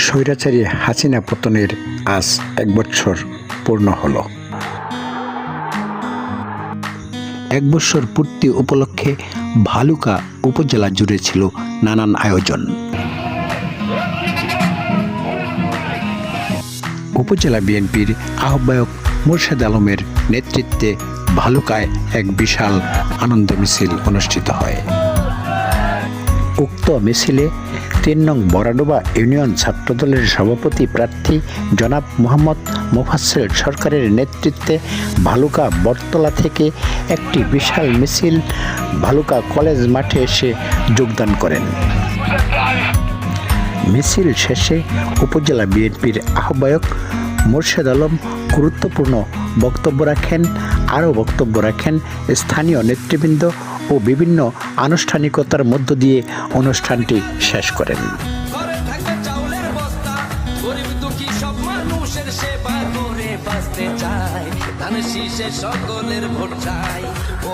স্বৈরাচারী হাসিনা পতনের আজ 1 বছর পূর্ণ হলো। 1 বছর পূর্তি উপলক্ষে ভালুকা উপজেলা জুড়ে ছিল নানান আয়োজন। উপজেলা বিএনপির আহ্বায়ক মোর্শেদ আলমের নেতৃত্বে ভালুকায় এক বিশাল আনন্দ মিছিল অনুষ্ঠিত হয়। উক্ত মিছিলে 3 নং বরাডোবা ইউনিয়ন ছাত্রদলের সভাপতি প্রার্থী জনাব মোহাম্মদ মোফাজ্জল সরকারের নেতৃত্বে ভালুকা বটতলা থেকে একটি বিশাল মিছিল ভালুকা কলেজ মাঠে এসে যোগদান করেন। মিছিল শেষে উপজেলা বিএনপির আহ্বায়ক মোর্শেদ আলম গুরুত্বপূর্ণ বক্তব্য রাখেন। আরও বক্তব্য রাখেন স্থানীয় নেতৃবৃন্দ ও বিভিন্ন আনুষ্ঠানিকতার মধ্য দিয়ে অনুষ্ঠানটি শেষ করেন। সকলের ভোট চাই ও